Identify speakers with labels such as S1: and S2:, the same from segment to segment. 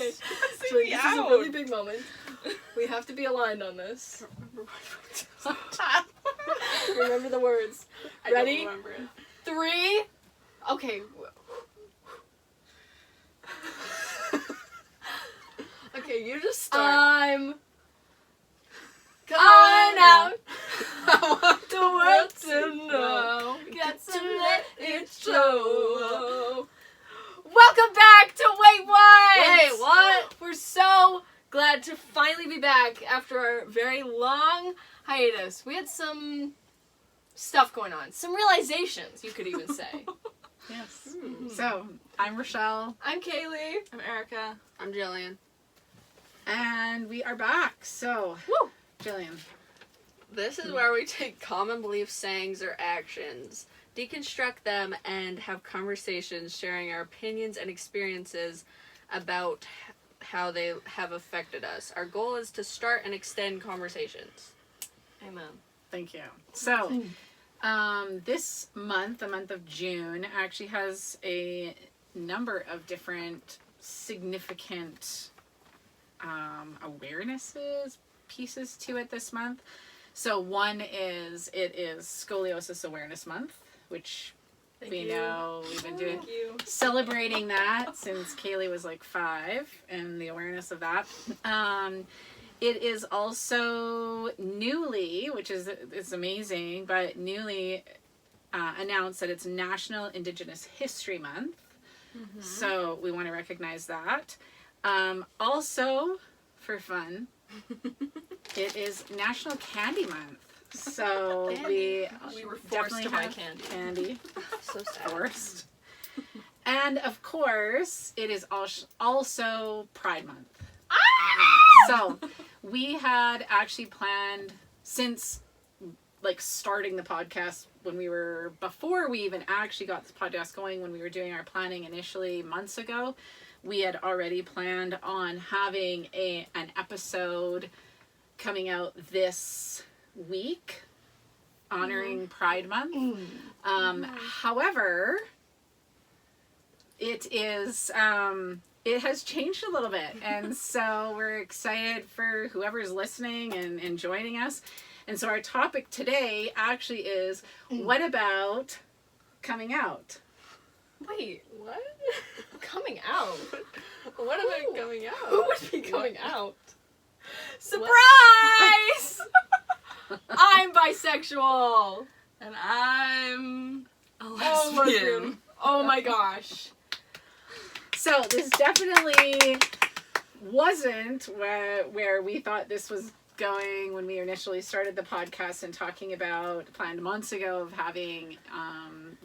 S1: It's
S2: This is a really big moment. We have to be aligned on this. Remember the words. Ready?
S1: I don't remember it.
S2: 3. Okay. Okay, you just start. I'm coming out. I want the world to know. Got to let it show. Welcome back to Wait What?
S1: Wait, what?
S2: We're so glad to finally be back after our very long hiatus. We had some stuff going on. Some realizations, you could even say.
S3: Yes. So, I'm Rochelle.
S2: I'm Kaeli.
S1: I'm Erika. I'm Jillian.
S3: And we are back. So,
S2: Woo!
S3: Jillian.
S1: This is where we take common beliefs, sayings, or actions, deconstruct them, and have conversations sharing our opinions and experiences about how they have affected us. Our goal is to start and extend conversations.
S2: Amen.
S3: Thank you. So, this month, the month of June, actually has a number of different significant awarenesses, pieces to it this month. So one is, it is Scoliosis Awareness Month, which we know we've been doing, celebrating that since Kaeli was like 5 and the awareness of that. It is also newly, which is amazing, but newly announced that it's National Indigenous History Month. Mm-hmm. So we want to recognize that. Also, for fun, it is National Candy Month. So we
S2: were forced to buy candy.
S1: So sad.
S3: Forced. And of course, it is also Pride Month. So we had actually planned since like starting the podcast before we even actually got this podcast going, when we were doing our planning initially months ago, we had already planned on having an episode coming out this week honoring Pride Month. However, it has changed a little bit, and so we're excited for whoever's listening and joining us. And so our topic today actually is, what about coming out?
S2: Wait, what? Coming out?
S1: What about coming out?
S2: Who would be coming out? Surprise! I'm bisexual.
S1: And I'm a
S2: Oh,
S1: lesbian.
S2: Oh my gosh.
S3: So this definitely wasn't where we thought this was going when we initially started the podcast and planned months ago of having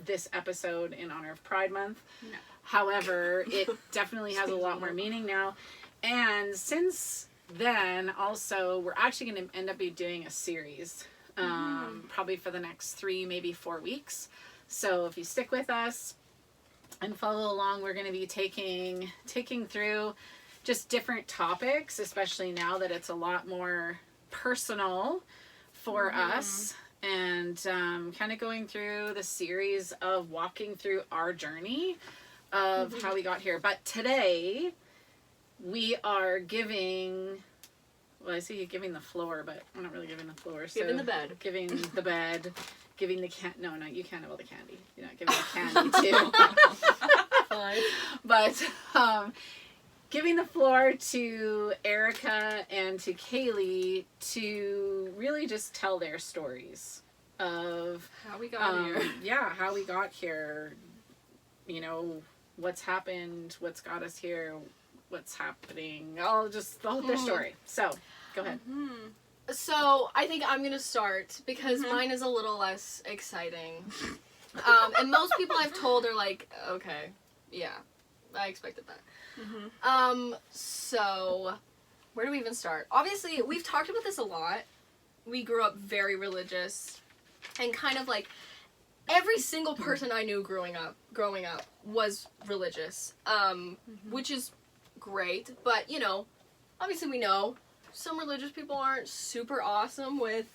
S3: this episode in honor of Pride Month.
S1: No.
S3: However, it definitely has a lot more meaning now. And since then, also, we're actually going to end up doing a series, probably for the next 3, maybe 4 weeks. So if you stick with us and follow along, we're going to be taking through just different topics, especially now that it's a lot more personal for us, and kind of going through the series of walking through our journey of how we got here. But today we are giving, well, I see you giving the floor, but I'm not really giving the floor. So
S2: Giving the bed.
S3: Giving the bed. Giving the no, you can't have all the candy. You're not giving the candy too.
S2: Fine.
S3: But giving the floor to Erika and to Kaeli to really just tell their stories of
S2: How we got here.
S3: Yeah, how we got here. You know, what's happened, what's got us here, what's happening, their story. So, go ahead.
S2: So, I think I'm going to start because mine is a little less exciting. And most people I've told are like, okay, yeah, I expected that. So, where do we even start? Obviously, we've talked about this a lot. We grew up very religious, and kind of like every single person I knew growing up was religious, which is great, but you know, obviously we know some religious people aren't super awesome with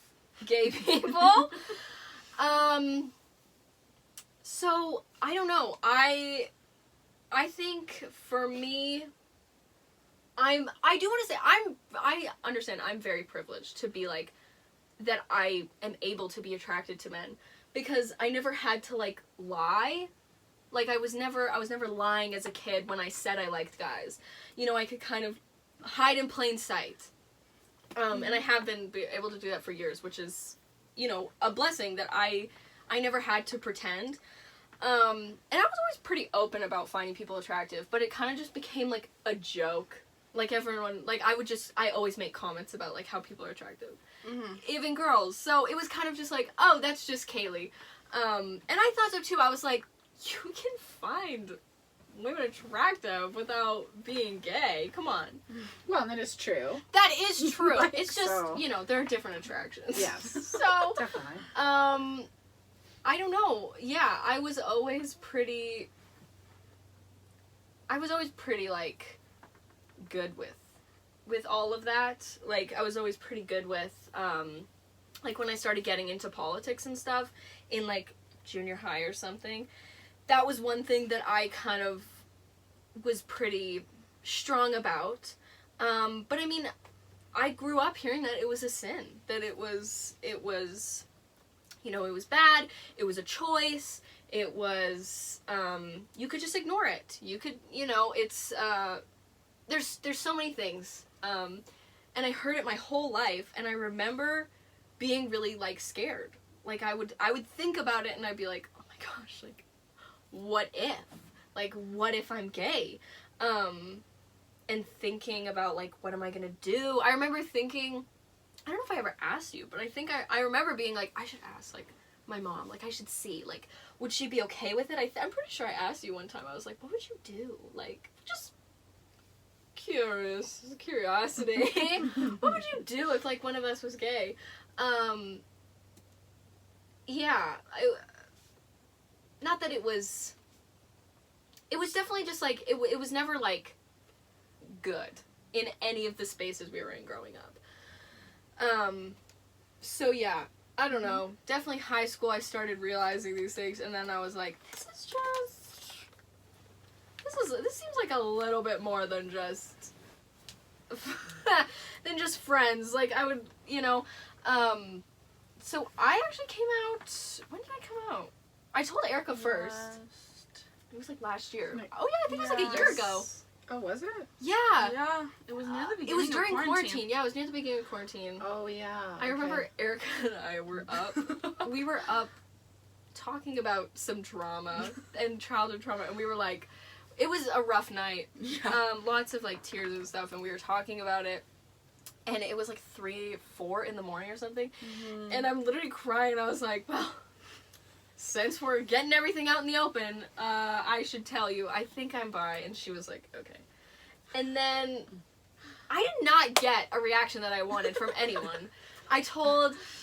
S2: gay people. So I don't know. I think for me, I do want to say, I understand I'm very privileged to be, like, that I am able to be attracted to men. Because I never had to, like, lie. Like, I was never lying as a kid when I said I liked guys. You know, I could kind of hide in plain sight. And I have been able to do that for years, which is, you know, a blessing that I never had to pretend. And I was always pretty open about finding people attractive, but it kind of just became, like, a joke. Like, everyone, like, I always make comments about, like, how people are attractive.
S1: Mm-hmm.
S2: Even girls. So it was kind of just like, oh, that's just Kaeli. And I thought so, too. I was like, you can find women attractive without being gay. Come on.
S3: Well, that is true.
S2: That is true.
S3: Like,
S2: it's just,
S3: so.
S2: you know, there are different attractions.
S3: Yes.
S2: So,
S3: Definitely.
S2: I don't know. Yeah, I was always pretty, like, good with all of that. Like, I was always pretty good with, like, when I started getting into politics and stuff in, like, junior high or something, that was one thing that I kind of was pretty strong about. But I mean, I grew up hearing that it was a sin, that it was, you know, it was bad, it was a choice, it was, you could just ignore it. You could, you know, it's, there's so many things. And I heard it my whole life, and I remember being really, like, scared. Like, I would think about it, and I'd be like, oh my gosh, like, what if? Like, what if I'm gay? And thinking about, like, what am I gonna do? I remember thinking, I don't know if I ever asked you, but I think I remember being like, I should ask, like, my mom, like, I should see, like, would she be okay with it? I'm pretty sure I asked you one time, I was like, what would you do? Like, just curiosity. What would you do if, like, one of us was gay? Yeah, not that it was definitely just, like, it was never, like, good in any of the spaces we were in growing up. So yeah, I don't know, definitely high school I started realizing these things, and then I was like, this seems like a little bit more than just friends. Like, I would, you know, so I actually came out, when did I come out? I told Erika first. It was, like, last year. Oh yeah, I think it was, like, a year ago.
S3: Oh, was it?
S2: Yeah.
S4: Yeah, it was near the beginning.
S2: It was during
S4: of
S2: quarantine. Yeah, it was near the beginning of quarantine.
S3: Oh, yeah.
S2: I remember Erika and I were up. We were up talking about some trauma and childhood trauma, and we were like, it was a rough night.
S4: Yeah.
S2: Lots of, like, tears and stuff, and we were talking about it. And it was, like, 3, 4 in the morning or something.
S4: Mm-hmm.
S2: And I'm literally crying. I was like, well, since we're getting everything out in the open, I should tell you, I think I'm bi. And she was like, okay. And then I did not get a reaction that I wanted from anyone.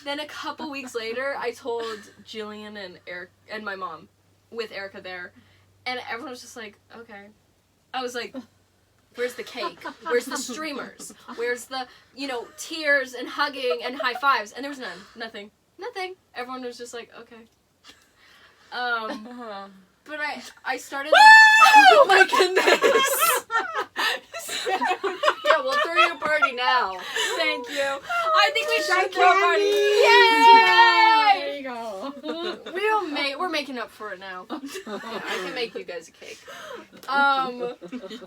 S2: Then a couple weeks later, I told Jillian and Eric and my mom with Erika there. And everyone was just like, okay. I was like, where's the cake? Where's the streamers? Where's the, you know, tears and hugging and high fives? And there was none. Nothing. Everyone was just like, okay. But I started, like,
S1: Oh my goodness! Yeah, we'll throw you a party now.
S2: thank you. I think we should throw a party. Yay!
S3: There you go.
S2: We're making up for it now.
S1: Yeah, I can make you guys a cake.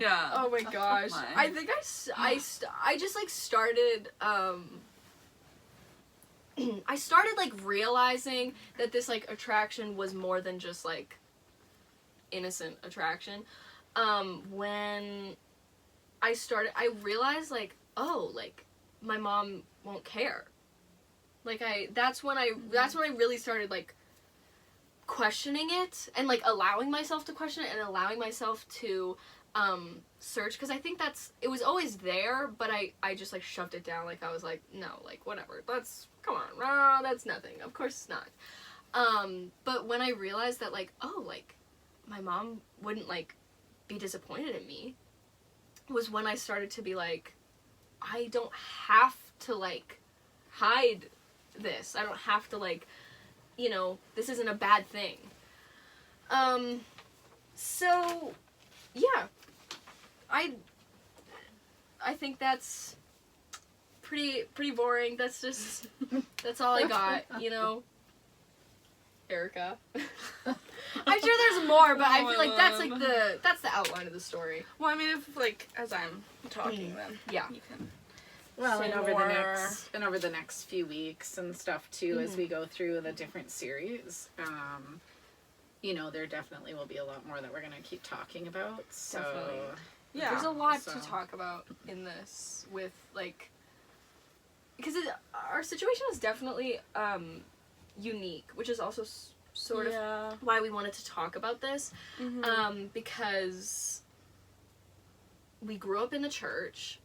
S4: Yeah.
S2: Oh my gosh.
S4: Mine.
S2: I think I just, like, started, I started, like, realizing that this, like, attraction was more than just, like, innocent attraction. When I realized, like, oh, like, my mom won't care. Like, that's when I really started, like, questioning it, and, like, allowing myself to question it, and allowing myself to, search, because I think it was always there, but I just, like, shoved it down. Like, I was like, no, like, whatever, come on, that's nothing, of course it's not. But when I realized that, like, oh, like, my mom wouldn't, like, be disappointed in me, was when I started to be like, I don't have to, like, hide this. I don't have to, like, you know, this isn't a bad thing. So, yeah. I I think that's pretty boring. That's just, that's all I got, you know? Erika. I'm sure there's more, but I feel like that's like that's the outline of the story.
S4: Well, I mean, if like as I'm talking, then
S2: Yeah.
S4: you can.
S3: Well,
S4: Say
S3: and over
S4: more.
S3: the next few weeks and stuff too, as we go through the different series, you know, there definitely will be a lot more that we're gonna keep talking about. So
S2: Definitely.
S4: Yeah.
S2: There's a lot
S3: So-
S2: to talk about in this with, like, because our situation is definitely unique, which is also sort of
S4: Yeah.
S2: why we wanted to talk about this, because we grew up in the church.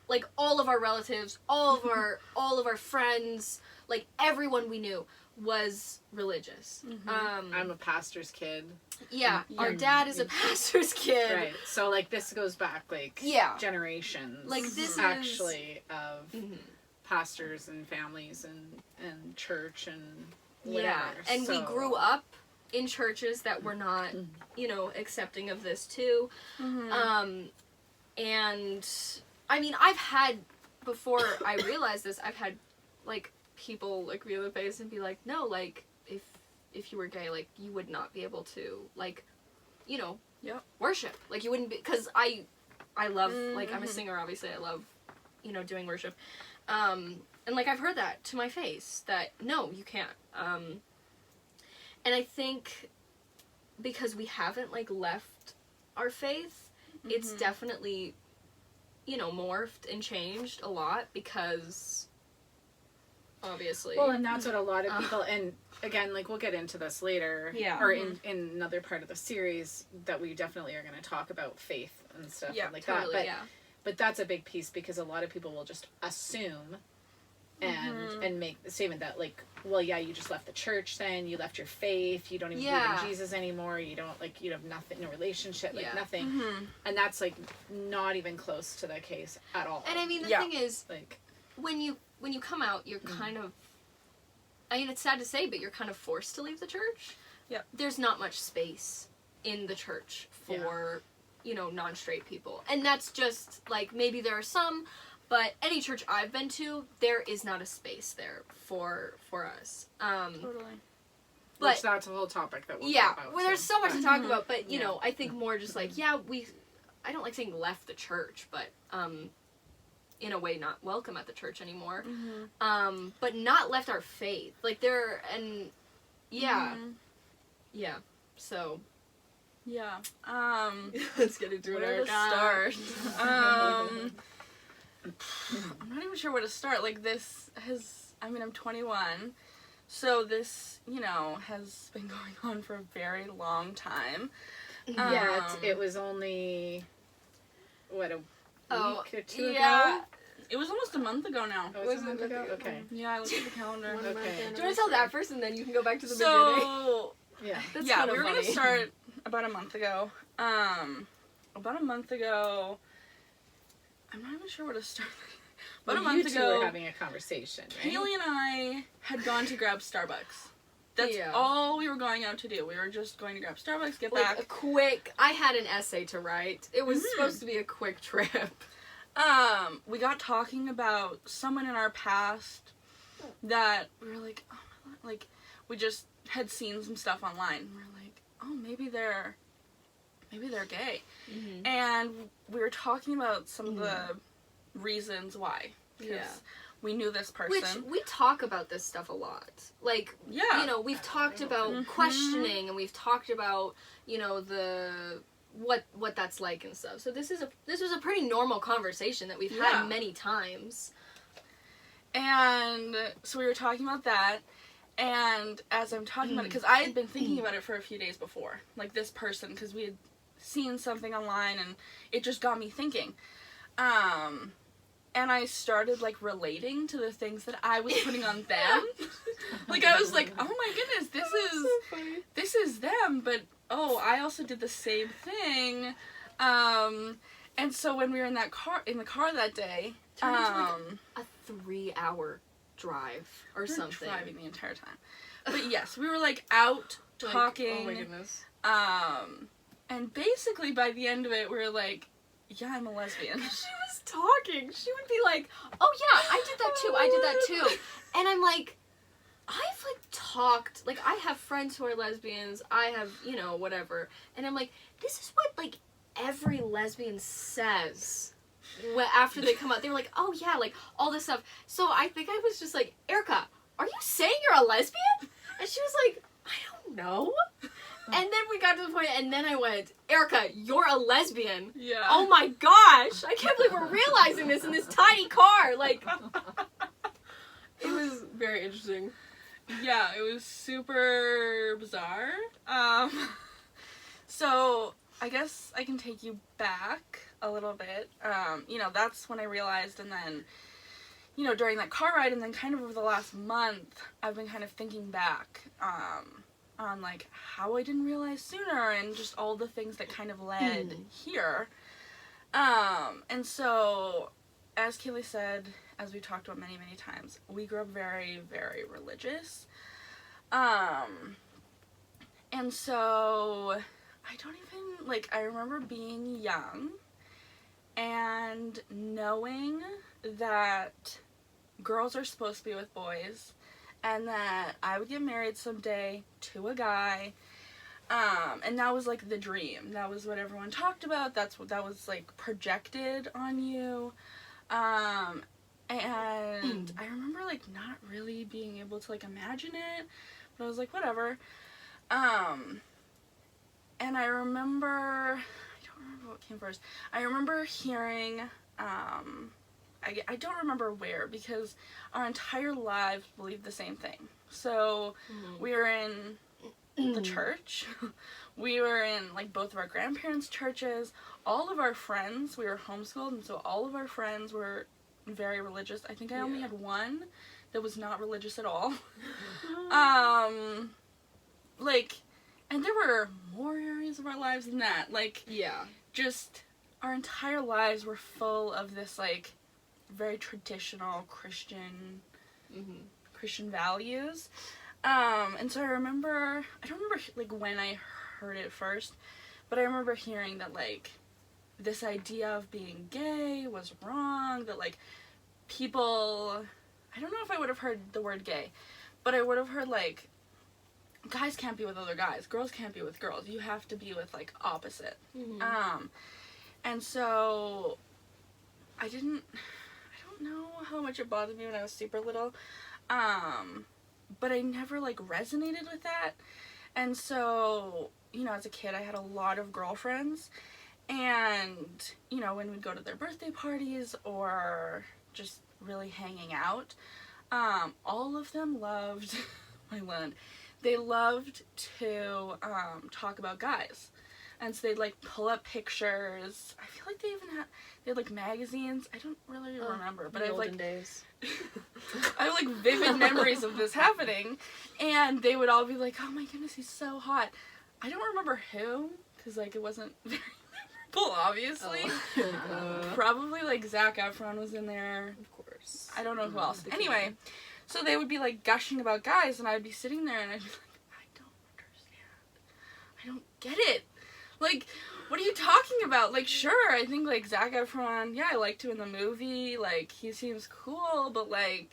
S2: Like, all of our relatives, all of our friends, like, everyone we knew was religious.
S3: I'm a pastor's kid.
S2: Yeah,
S4: Yeah.
S2: our dad is a pastor's kid.
S3: Right. So like this goes back like
S2: Yeah.
S3: generations.
S2: Like, this is-
S3: actually of
S2: Mhm.
S3: pastors and families and church and whatever.
S2: Yeah, and we
S3: So-
S2: grew up in churches that were not, you know, accepting of this too. And I mean, I've had, before I realized this, I've had like people look me in the face and be like, no, like, if you were gay, like, you would not be able to, like, you know,
S4: Yep.
S2: worship. Like, you wouldn't be, because I love, like, I'm a singer, obviously, I love, you know, doing worship. And, like, I've heard that to my face, that, no, you can't. And I think because we haven't, like, left our faith, it's definitely, you know, morphed and changed a lot, because obviously.
S3: Well, and that's what a lot of people, and again, like, we'll get into this later.
S4: Yeah.
S3: Or in another part of the series that we definitely are going to talk about faith and stuff
S4: Yeah,
S3: like
S2: totally,
S3: that.
S2: yeah.
S3: But that's a big piece because a lot of people will just assume and make the statement that, like, well, yeah, you just left the church then, you left your faith, you don't even believe in Jesus anymore, you don't, like, you have nothing, no relationship, like, nothing. And that's, like, not even close to the case at all.
S2: And I mean, the
S4: Yeah.
S2: thing is,
S3: like,
S2: when you come out, you're kind of, I mean, it's sad to say, but you're kind of forced to leave the church.
S4: Yep.
S2: There's not much space in the church for, you know, non-straight people. And that's just, like, maybe there are some, but any church I've been to, there is not a space there for us.
S4: Totally.
S2: But,
S3: which that's a whole topic that we'll
S2: yeah,
S3: talk about.
S2: well, there's
S3: too.
S2: so much to talk about, but, you
S3: Yeah.
S2: know, I think more just like, I don't like saying left the church, but, in a way not welcome at the church anymore. But not left our faith. Like, yeah, so.
S4: Yeah.
S2: Let's get into
S4: Where to start? I'm not even sure where to start. Like, I'm 21, so this, you know, has been going on for a very long time.
S3: Yeah, it was only, what, a week or two
S2: yeah.
S3: ago?
S4: It was almost a month ago now.
S3: Oh, was it a month ago? Okay.
S4: Yeah, I looked at the calendar.
S3: Okay.
S2: Do you want to tell that first, and then you can go back to the beginning?
S4: So,
S3: Yeah.
S2: That's
S4: yeah,
S2: kinda
S4: we were
S2: funny.
S4: gonna start about a month ago. About a month ago, I'm not even sure where to start. About a month
S3: you two
S4: ago,
S3: were having a conversation, right?
S4: Kaeli and I had gone to grab Starbucks. That's all we were going out to do. We were just going to grab Starbucks, get
S2: Like,
S4: back.
S2: a quick, I had an essay to write. It was supposed to be a quick trip.
S4: We got talking about someone in our past that we were like, oh my God, like, we just had seen some stuff online. We were like, oh, maybe they're gay. And we were talking about some of the reasons why. Because we knew this person.
S2: Which, we talk about this stuff a lot. Like,
S4: Yeah.
S2: you know, we've talked about questioning, and we've talked about, you know, what that's like and stuff. So this was a pretty normal conversation that we've had many times.
S4: And so we were talking about that, and as I'm talking about it, because I had been thinking about it for a few days before, like this person, because we had seen something online, and it just got me thinking. And I started, like, relating to the things that I was putting on them. Like, I was like, oh my goodness, this is them, but, oh, I also did the same thing. And so when we were in the car that day,
S2: Turned into, like, a 3-hour drive or
S4: we were
S2: something.
S4: driving the entire time. But yes, we were, like, out talking.
S2: Oh my goodness.
S4: And basically by the end of it, we were like, yeah, I'm a lesbian.
S2: She was was talking, she would be like, oh yeah, I did that too. And I'm like, I've like talked, like I have friends who are lesbians, I have, you know, whatever. And I'm like, this is what like every lesbian says after they come out. They were like, oh yeah, like all this stuff. So I think I was just like, Erika, are you saying you're a lesbian? And she was like, I don't know. And then we got to the point, and then I went, Erika, you're a lesbian.
S4: Yeah.
S2: Oh my gosh, I can't believe we're realizing this in this tiny car. Like, it was very interesting.
S4: Yeah, it was super bizarre. So I guess I can take you back a little bit. You know, that's when I realized, and then, you know, during that car ride, and then kind of over the last month, I've been kind of thinking back, on like how I didn't realize sooner, and just all the things that kind of led here. And so, as Kaeli said, as we talked about many, many times, we grew up very, very religious. And so I don't even, like, I remember being young and knowing that girls are supposed to be with boys, and that I would get married someday to a guy. And that was like the dream. That was what everyone talked about. That was like projected on you. And I remember like not really being able to like imagine it, but I was like, whatever. And I remember, I don't remember what came first. I remember hearing, I don't remember where, because our entire lives believed the same thing. So we were in the church. We were in like both of our grandparents' churches. All of our friends, we were homeschooled, and so all of our friends were very religious. I think I only had one that was not religious at all. Like, and there were more areas of our lives than that. Like, just our entire lives were full of this like very traditional Christian values. And so I don't remember like when I heard it first, but I remember hearing that like this idea of being gay was wrong, that like people, I don't know if I would have heard the word gay, but I would have heard like guys can't be with other guys, girls can't be with girls, you have to be with like opposite. And so I don't know how much it bothered me when I was super little, but I never like resonated with that. And so, you know, as a kid I had a lot of girlfriends, and, you know, when we'd go to their birthday parties or just really hanging out, all of them loved they loved to talk about guys. And so they'd like pull up pictures. I feel like they had like magazines. I don't really remember, but I have like
S2: days.
S4: I have like vivid memories of this happening, and they would all be like, "Oh my goodness, he's so hot." I don't remember who, because like it wasn't very memorable, obviously. Probably like Zac Efron was in there.
S2: Of course.
S4: I don't know who else. Anyway, so they would be like gushing about guys, and I'd be sitting there and I'd be like, I don't understand. I don't get it. Like, what are you talking about? Like, sure, I think, like, Zac Efron, yeah, I liked him in the movie, like, he seems cool, but, like,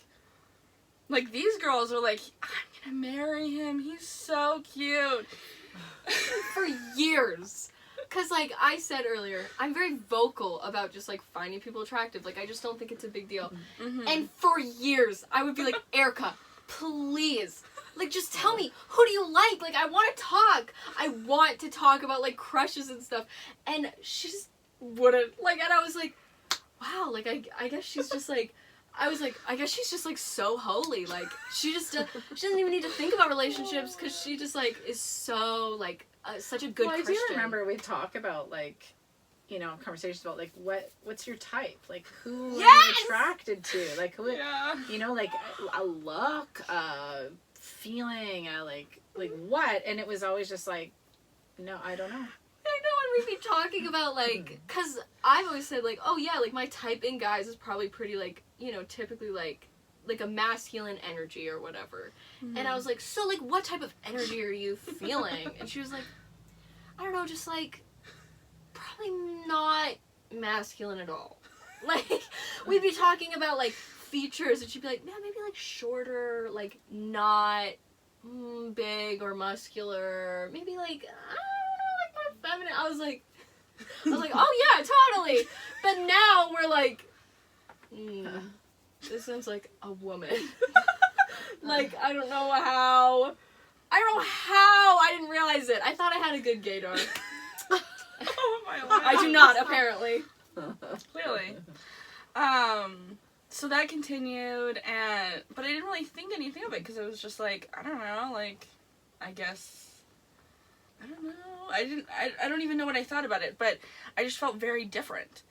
S4: these girls are like, I'm gonna marry him, he's so cute.
S2: For years. Because, like I said earlier, I'm very vocal about just, like, finding people attractive. Like, I just don't think it's a big deal. And for years, I would be like, Erika, please. Like, just tell me, who do you like? Like, I want to talk. I want to talk about, like, crushes and stuff. And she just wouldn't. Like, and I was like, wow, like, I guess she's just, like, I was like, I guess she's just, like, so holy. Like, she doesn't even need to think about relationships, because she just, like, is so, like, such a good Christian.
S3: I do remember we talk about, like, you know, conversations about, like, what's your type? Like, who are you attracted to? Like, who, you know, like, a look, feeling, like what? And it was always just like, no, I don't know. I know,
S2: when we'd be talking about, like, because I've always said, like, oh yeah, like, my type in guys is probably pretty, like, you know, typically, like a masculine energy or whatever. And I was like, so, like, what type of energy are you feeling? And she was like, I don't know, just, like, probably not masculine at all. Like, we'd be talking about, like, features, and she'd be like, man, maybe, like, shorter, like, not big or muscular, maybe, like, I don't know, like, more feminine. I was like, oh, yeah, totally. But now we're like, this sounds like a woman. Like, I don't know how I didn't realize it. I thought I had a good gaydar.
S4: Oh my Lord.
S2: I do not, apparently.
S4: Clearly. So that continued, but I didn't really think anything of it, because it was just like, I don't know, like, I guess, I don't know, I don't even know what I thought about it, but I just felt very different.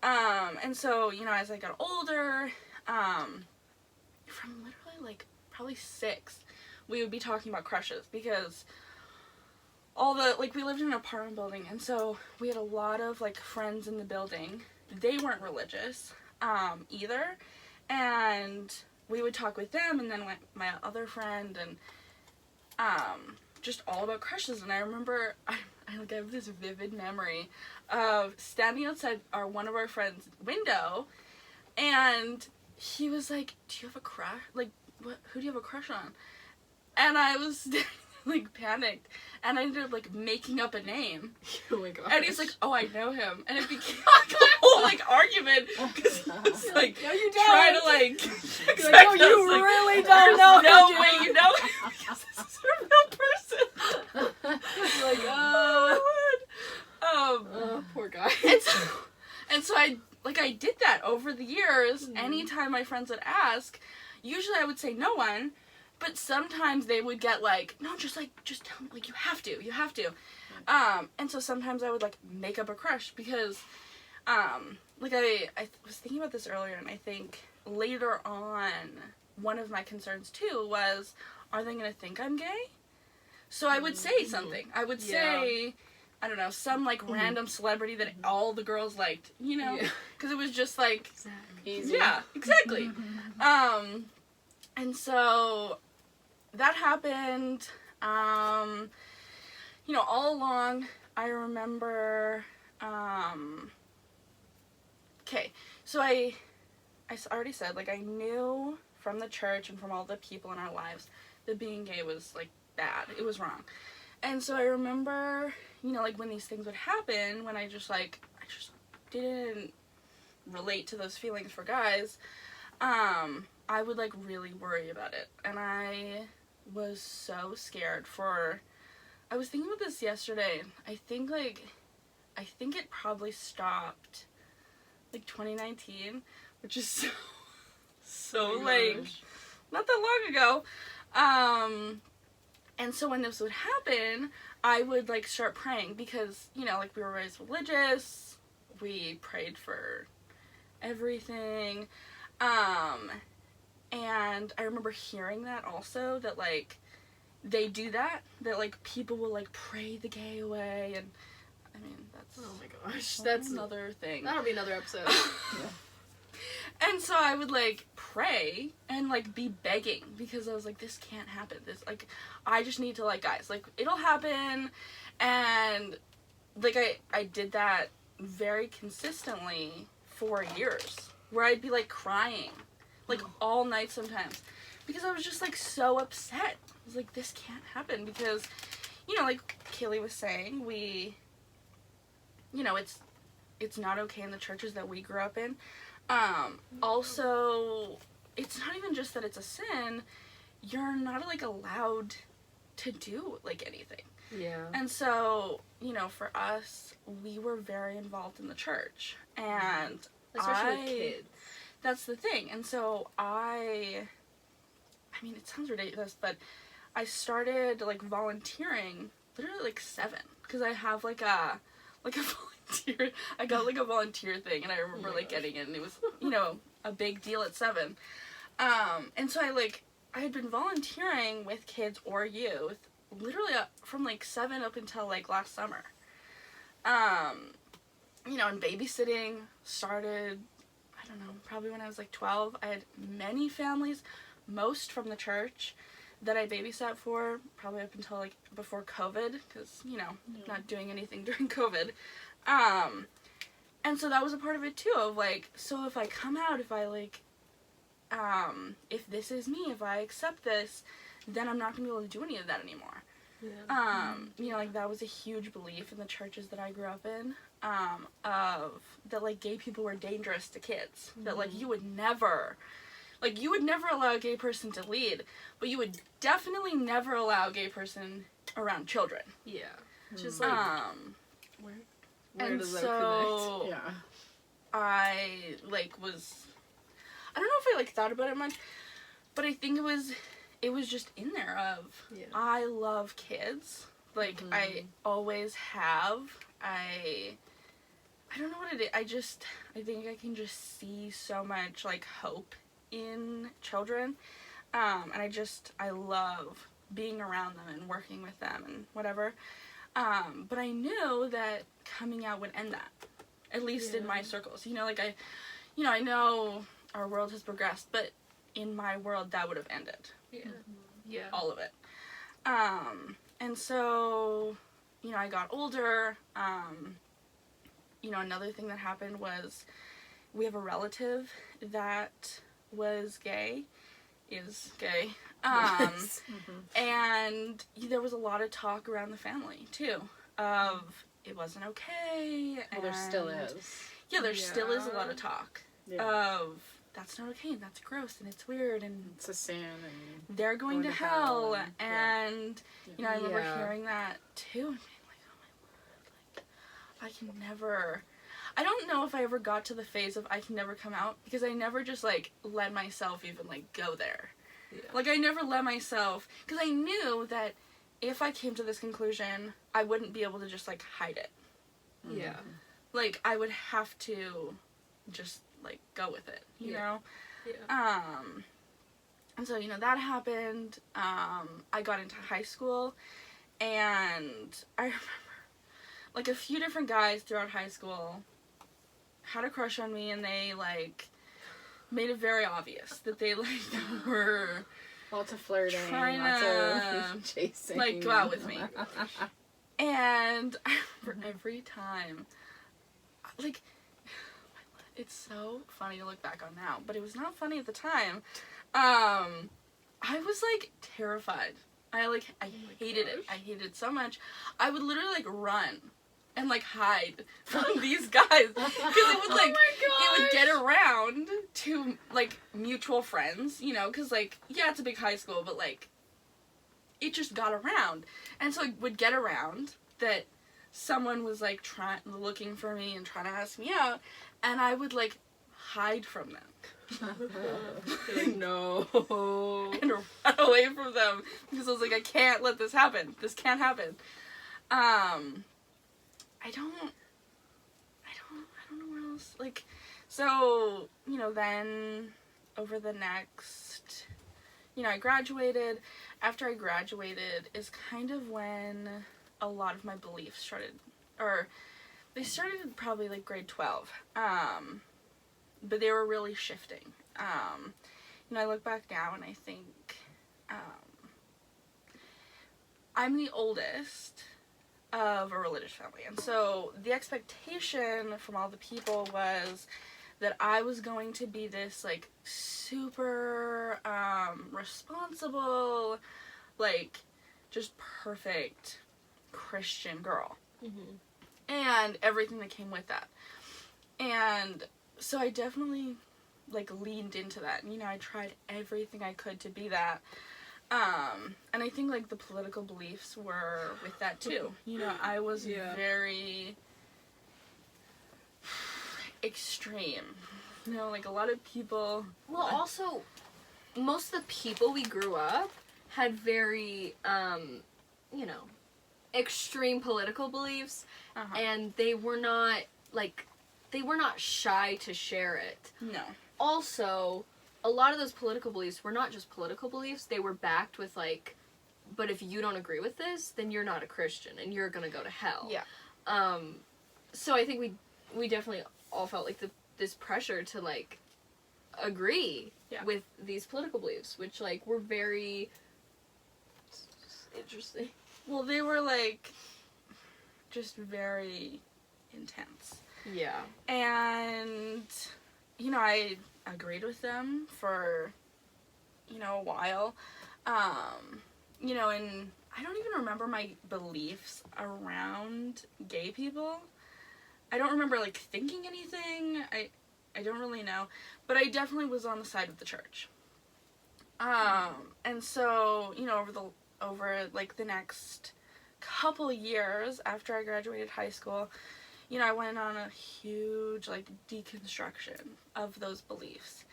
S4: And so, you know, as I got older, from literally, like, probably 6, we would be talking about crushes, because we lived in an apartment building, and so we had a lot of, like, friends in the building. They weren't religious, either, and we would talk with them, and then my other friend, and, just all about crushes. And I remember, I have this vivid memory of standing outside one of our friends' window, and he was like, do you have a crush? Like, who do you have a crush on? And I was like, panicked, and I ended up, like, making up a name.
S2: Oh my gosh.
S4: And he's like, oh, I know him. And it became, like, a whole, like, argument, because he was, like,
S2: no, you don't.
S4: trying to, like,
S2: You're like, no, you really don't know.
S4: No way, you know him, because this is a real person.
S2: You're like,
S4: Oh,
S2: poor guy.
S4: and so I did that over the years. Anytime my friends would ask, usually I would say no one, but sometimes they would get like, no, just tell me, like, you have to. And so sometimes I would, like, make up a crush, because, like, I was thinking about this earlier, and I think later on, one of my concerns too was, are they gonna think I'm gay? So I would say something. I would say, I don't know, some, like, random celebrity that all the girls liked, you know? Because it was just, like,
S3: Easy.
S4: yeah, exactly. And so that happened, you know, all along. I remember, okay, so I already said, like, I knew from the church and from all the people in our lives that being gay was, like, bad. It was wrong. And so I remember, you know, like, when these things would happen, when I just didn't relate to those feelings for guys, I would, like, really worry about it. And I was so scared I was thinking about this yesterday. I think it probably stopped, like, 2019, which is so like, not that long ago. And so when this would happen, I would, like, start praying, because, you know, like, we were raised religious, we prayed for everything, and I remember hearing that also, that, like, they do that, like, people will, like, pray the gay away, and, I mean, that's,
S2: Oh my gosh,
S4: that's another thing.
S2: That'll be another episode.
S4: And so I would, like, pray and, like, be begging, because I was like, this can't happen. This, like, I just need to, like, guys, like, it'll happen. And, like, I did that very consistently for years, where I'd be, like, crying, like, all night sometimes, because I was just, like, so upset. I was like, this can't happen, because, you know, like Kaeli was saying, you know, it's not okay in the churches that we grew up in. Also, it's not even just that it's a sin, you're not, like, allowed to do, like, anything.
S2: Yeah.
S4: And so, you know, for us, we were very involved in the church, and
S2: Especially with kids.
S4: That's the thing. And so I mean, it sounds ridiculous, but I started, like, volunteering literally, like, 7, because I have, like, a volunteer, I got, like, a volunteer thing, and I remember, like, getting it, and it was, you know, a big deal at 7. And so I had been volunteering with kids or youth, literally from, like, 7 up until, like, last summer. You know, and babysitting started, I don't know, probably when I was, like, 12. I had many families, most from the church, that I babysat for, probably up until, like, before COVID, because, you know, not doing anything during COVID. And so that was a part of it too, of like, so if I come out, if I like, if this is me, if I accept this, then I'm not gonna be able to do any of that anymore.
S1: Yeah.
S4: You know, like, that was a huge belief in the churches that I grew up in, of, that, like, gay people were dangerous to kids. That, like, you would never allow a gay person to lead, but you would definitely never allow a gay person around children.
S1: Yeah. Just like, where
S4: And
S1: does that
S4: so,
S1: connect?
S3: Yeah.
S4: I, like, I don't know if I, like, thought about it much, but I think it was just in there of,
S1: Yeah.
S4: I love kids. Like, I always have. I don't know what it is. I think I can just see so much, like, hope in children. And I love being around them and working with them and whatever. But I knew that coming out would end that. At least in my circles. You know, like, I know our world has progressed, but in my world, that would have ended.
S1: Yeah. Yeah.
S4: All of it. And so, you know, I got older. You know, another thing that happened was we have a relative that was gay, is gay. And there was a lot of talk around the family, too, of it wasn't okay.
S3: Well, there still is.
S4: Yeah, there still is a lot of talk
S3: Yeah.
S4: of that's not okay, and that's gross, and it's weird, and
S3: It's a sin, and
S4: they're going to hell,
S3: and-
S4: and you know, I remember
S1: Yeah.
S4: hearing that too, and being like, oh my word, like, I can never, I don't know if I ever got to the phase of I can never come out, because I never just, like, let myself even, like, go there.
S1: Yeah.
S4: Like, I never let myself, because I knew that if I came to this conclusion, I wouldn't be able to just, like, hide it.
S1: Yeah.
S4: Like, I would have to just, like, go with it, you know?
S1: Yeah.
S4: And so, you know, that happened. I got into high school, and I remember, like, a few different guys throughout high school had a crush on me, and they, like, made it very obvious that they, like, were
S3: lots of flirting,
S4: trying
S3: lots
S4: to,
S3: of chasing.
S4: like, go out with me. And I remember every time, like, it's so funny to look back on now, but it was not funny at the time. I was, like, terrified. I hated it. I hated it so much. I would literally, like, run and, like, hide from these guys. Because it would, like, it would get around to, like, mutual friends, you know, because, like, yeah, it's a big high school, but, like, it just got around. And so it would get around that someone was, like, looking for me and trying to ask me out, and I would, like, hide from them.
S1: Like, no.
S4: And run away from them, because I was like, I can't let this happen. This can't happen. I don't know what else, like, so, you know, then, over the next, you know, I graduated. After I graduated is kind of when a lot of my beliefs started, or, they started probably, like, grade 12, but they were really shifting. You know, I look back now and I think, I'm the oldest of a religious family, and so the expectation from all the people was that I was going to be this, like, super, responsible, like, just perfect Christian girl. And everything that came with that. And so I definitely, like, leaned into that. And, you know, I tried everything I could to be that. And I think, like, the political beliefs were with that, too. You know, I was very extreme. You know, like, a lot of people...
S2: Well, also, most of the people we grew up had very, you know, extreme political beliefs, and they were not, like, they were not shy to share it.
S4: No.
S2: Also, a lot of those political beliefs were not just political beliefs, they were backed with, like, but if you don't agree with this, then you're not a Christian, and you're gonna go to hell.
S4: Yeah.
S2: So I think we definitely all felt, like, this pressure to, like, agree with these political beliefs, which, like, were very interesting.
S4: Well, they were, like, just very intense.
S2: Yeah.
S4: And, you know, I agreed with them for, you know, a while. You know, and I don't even remember my beliefs around gay people. I don't remember, like, thinking anything. I don't really know. But I definitely was on the side of the church. And so, you know, over like, the next couple years after I graduated high school, you know, I went on a huge, like, deconstruction of those beliefs.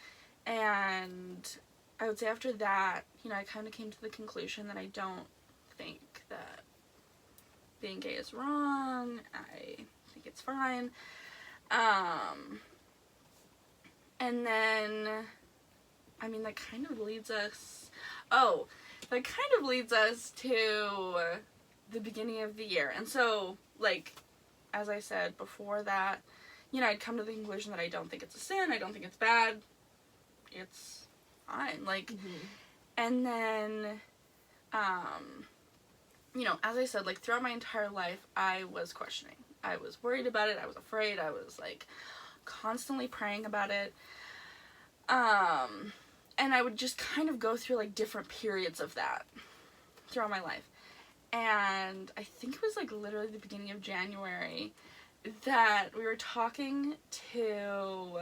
S4: And I would say after that, you know, I kind of came to the conclusion that I don't think that being gay is wrong. I think it's fine. And then, I mean, that kind of leads us to the beginning of the year. And so, like, as I said before that, you know, I'd come to the conclusion that I don't think it's a sin, I don't think it's bad, it's fine, like, and then, you know, as I said, like, throughout my entire life, I was questioning. I was worried about it, I was afraid, I was, like, constantly praying about it, and I would just kind of go through, like, different periods of that throughout my life. And I think it was, like, literally the beginning of January that we were talking to,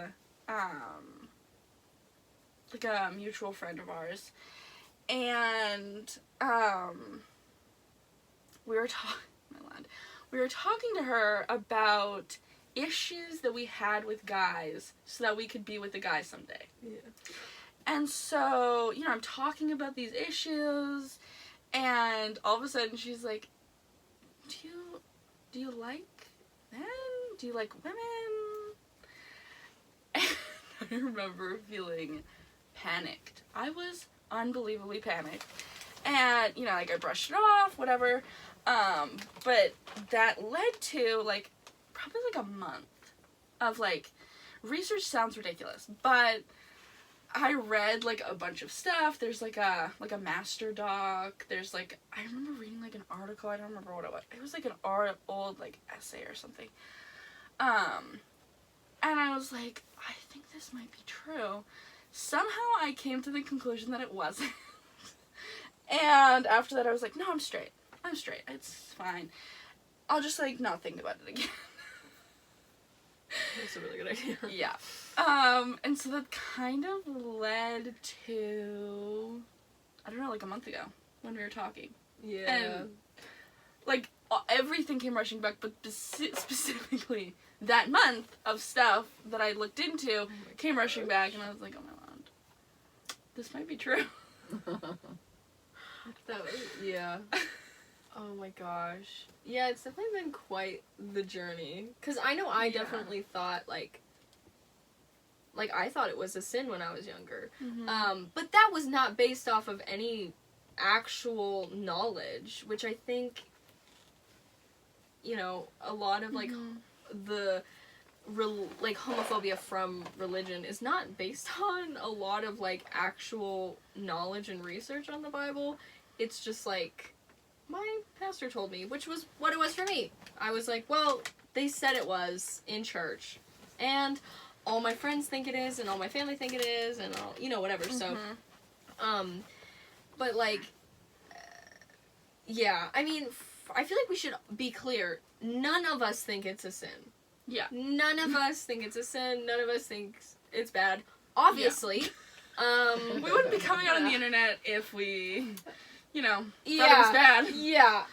S4: like, a mutual friend of ours. And, we were talking to her about issues that we had with guys so that we could be with the guys someday.
S1: Yeah.
S4: And so, you know, I'm talking about these issues, and all of a sudden she's like, do you like men? Do you like women? And I remember feeling panicked. I was unbelievably panicked. And, you know, like, I brushed it off, whatever. But that led to, like, probably, like, a month of, like, research sounds ridiculous, but I read, like, a bunch of stuff. There's, like a master doc. There's, like, I remember reading, like, an article. I don't remember what it was. It was, like, an old, like, essay or something. And I was like, I think this might be true. Somehow I came to the conclusion that it wasn't. And after that I was like, no, I'm straight. It's fine. I'll just, like, not think about it again.
S1: That's a really good idea.
S4: Yeah. And so that kind of led to, I don't know, like, a month ago when we were talking.
S1: Yeah.
S4: And, like, everything came rushing back, but specifically that month of stuff that I looked into came rushing back, and I was like, oh my god, this might be true.
S1: Yeah. Oh my gosh. Yeah, it's definitely been quite the journey. Because I know I definitely thought, like, I thought it was a sin when I was younger.
S4: Mm-hmm.
S1: But that was not based off of any actual knowledge, which I think, you know, a lot of, like, the, like, homophobia from religion is not based on a lot of, like, actual knowledge and research on the Bible. It's just, like, my pastor told me, which was what it was for me. I was like, well, they said it was in church, and all my friends think it is, and all my family think it is, and all, you know, whatever. So, but, like, yeah, I mean, I feel like we should be clear. None of us think it's a sin.
S4: Yeah.
S1: None of us think it's a sin. None of us think it's bad. Obviously. Yeah.
S4: We wouldn't be coming out on the internet if we, you know, thought it
S1: Yeah.
S4: was bad.
S1: Yeah.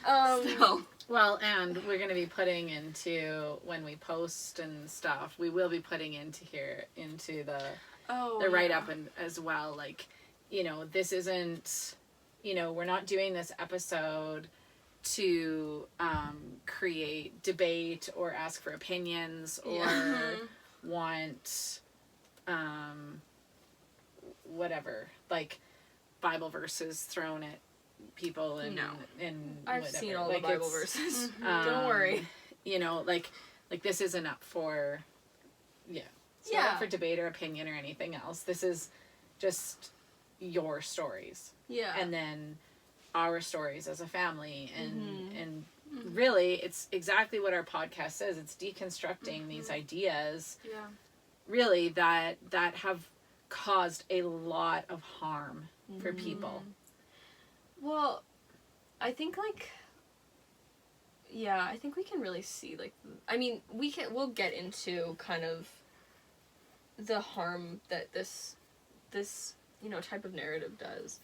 S4: Still.
S3: Well, and we're going to be putting into, when we post and stuff, we will be putting into the write-up and as well. Like, you know, this isn't, you know, we're not doing this episode to create debate or ask for opinions or want whatever, like, Bible verses thrown at people and
S1: I've
S3: whatever.
S1: seen all
S3: like,
S1: the Bible verses. Don't worry.
S3: You know, like this isn't up for it's not up for debate or opinion or anything else. This is just your stories.
S1: Yeah.
S3: And then our stories as a family and really, it's exactly what our podcast says. It's deconstructing these ideas, really, that have caused a lot of harm for people.
S2: Well, I think, like, yeah, I think we can really see, like, I mean, we'll get into kind of the harm that this, you know, type of narrative does.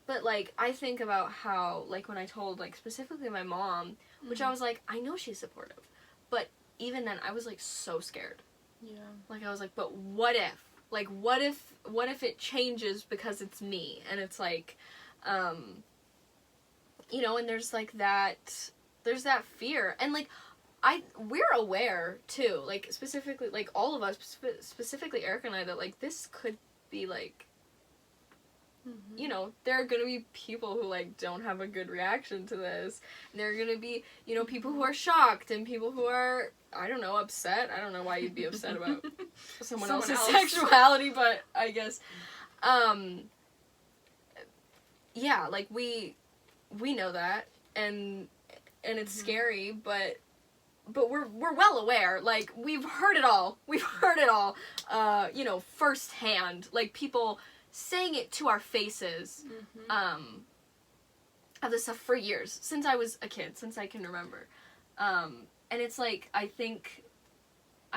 S2: But, like, I think about how, like, when I told, like, specifically my mom, which I was like, I know she's supportive, but even then, I was, like, so scared.
S4: Yeah.
S2: Like, I was like, but what if? Like, what if it changes because it's me? And it's like, you know, and there's that fear. And, like, we're aware, too, like, specifically, like, all of us, specifically Erika and I, that, like, this could be, like, you know, there are going to be people who, like, don't have a good reaction to this. And there are going to be, you know, people who are shocked and people who are, I don't know, upset. I don't know why you'd be upset about someone else's sexuality, but I guess, yeah, like, we know that, and it's scary, but we're well aware. Like, we've heard it all. You know, firsthand. Like, people saying it to our faces, of this stuff for years, since I was a kid, since I can remember. And it's like, I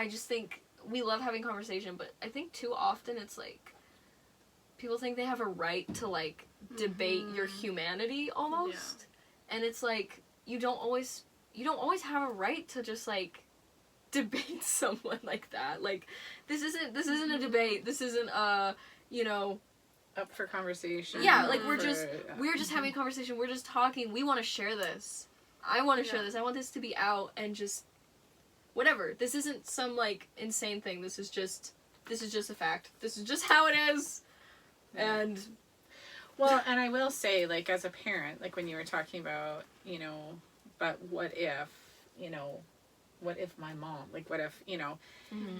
S2: just think we love having conversation, but I think too often it's like, people think they have a right to, like, debate your humanity, almost. Yeah. And it's like, you don't always have a right to just, like, debate someone like that. Like, this isn't a debate. This isn't a, you know,
S3: up for conversation.
S2: Yeah, like, we're just having a conversation. We're just talking. We want to share this. I want to share this. I want this to be out, and just whatever. This isn't some, like, insane thing. This is just a fact. This is just how it is. And
S3: well, and I will say, like, as a parent, like, when you were talking about, you know, but what if, you know, what if my mom, like, what if, you know,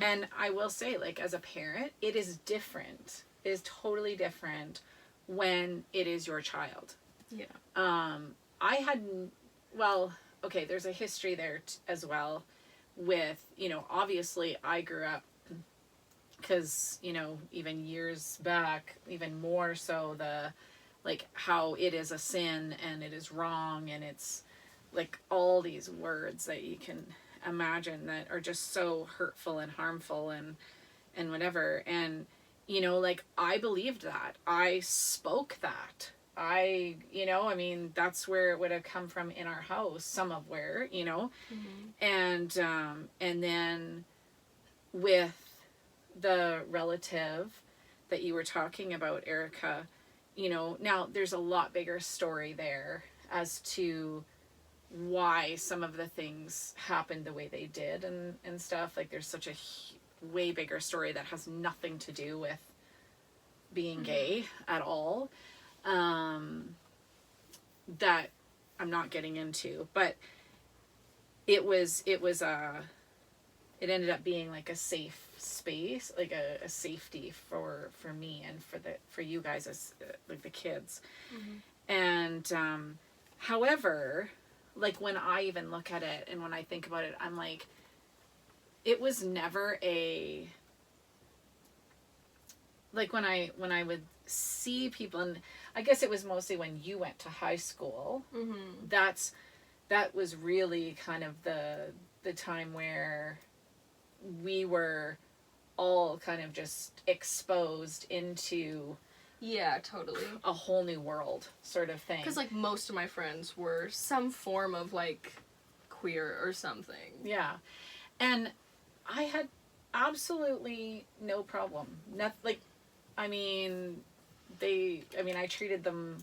S3: and I will say, like, as a parent, it is different. It is totally different when it is your child.
S2: Yeah.
S3: I had, well, okay, there's a history there as well with, you know, obviously I grew up, because, you know, even years back, even more so, like, how it is a sin and it is wrong, and it's, like, all these words that you can imagine that are just so hurtful and harmful and whatever. And, you know, like, I believed that. I spoke that. You know, I mean, that's where it would have come from in our house, some of where, you know. And then with the relative that you were talking about, Erika, you know, now there's a lot bigger story there as to why some of the things happened the way they did and stuff. Like, there's such a way bigger story that has nothing to do with being gay at all, that I'm not getting into, but it ended up being, like, a safe space, like a safety for me and for you guys as like the kids. And however, like, when I even look at it and when I think about it, I'm like, it was never like, when I would see people, and I guess it was mostly when you went to high school, that was really kind of the time where we were all kind of just exposed into
S2: totally
S3: a whole new world sort of thing.
S2: Because, like, most of my friends were some form of, like, queer or something.
S3: Yeah. And I had absolutely no problem. Like, I mean, I treated them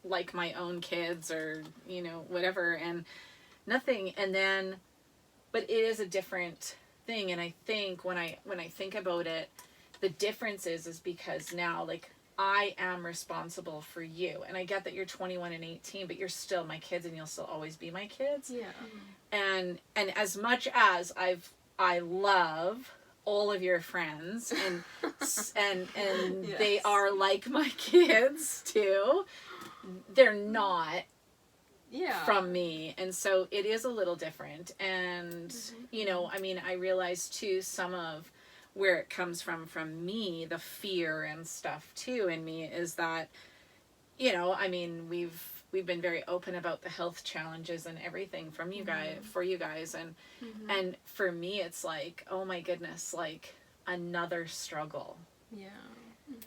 S3: like my own kids, or, you know, whatever, and nothing. And then, but it is a different thing. And I think when I think about it, the difference is because now, like, I am responsible for you. And I get that you're 21 and 18, but you're still my kids, and you'll still always be my kids.
S2: Yeah.
S3: And as much as I love all of your friends, and yes, they are like my kids too, they're not
S2: Yeah.
S3: from me, and so it is a little different. And you know, I mean, I realize too some of where it comes from me, the fear and stuff too in me, is that, you know, I mean, we've been very open about the health challenges and everything from you guys, for you guys, and for me it's like, oh my goodness, like another struggle,
S2: Yeah.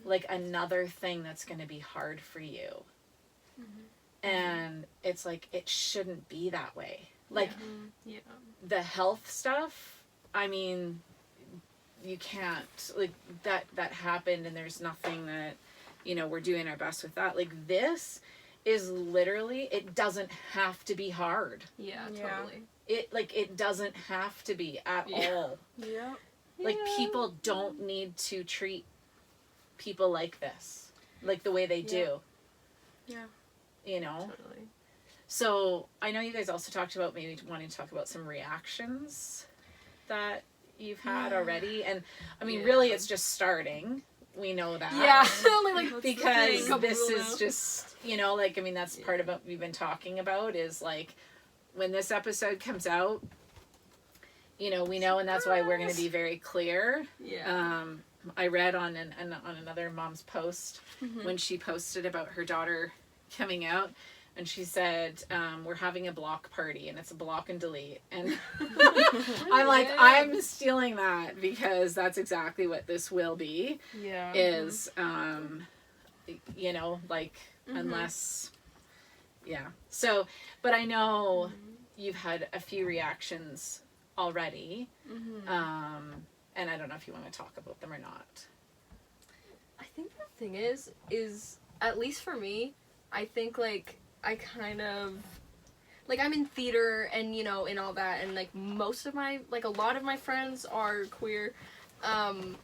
S3: like another thing that's going to be hard for you. And it's like, it shouldn't be that way. Like,
S2: Yeah.
S3: the health stuff, I mean, you can't, like, that happened, and there's nothing that, you know, we're doing our best with that. Like, this is literally, it doesn't have to be hard.
S2: Yeah,
S4: Yeah.
S2: totally.
S3: It doesn't have to be at all.
S4: Yeah.
S3: Like, people don't need to treat people like this, like the way they do.
S4: Yeah.
S3: You know?
S2: Totally.
S3: So, I know you guys also talked about maybe wanting to talk about some reactions that you've had already. And, I mean, really, it's just starting. We know that.
S2: Yeah. Only like
S3: Because
S2: couple
S3: this
S2: rule
S3: is
S2: now.
S3: just, you know, like, I mean, that's part of what we've been talking about is, like, when this episode comes out, you know, we know, and that's why we're going to be very clear.
S2: Yeah.
S3: I read on another mom's post when she posted about her daughter coming out, and she said, we're having a block party, and it's a block and delete. And I'm like, I'm stealing that, because that's exactly what this will be,
S2: Yeah.
S3: is, you know, like, unless, yeah. So, but I know you've had a few reactions already, and I don't know if you want to talk about them or not.
S2: I think the thing is at least for me, I think like I kind of like I'm in theater and you know and all that, and like most of my like a lot of my friends are queer, and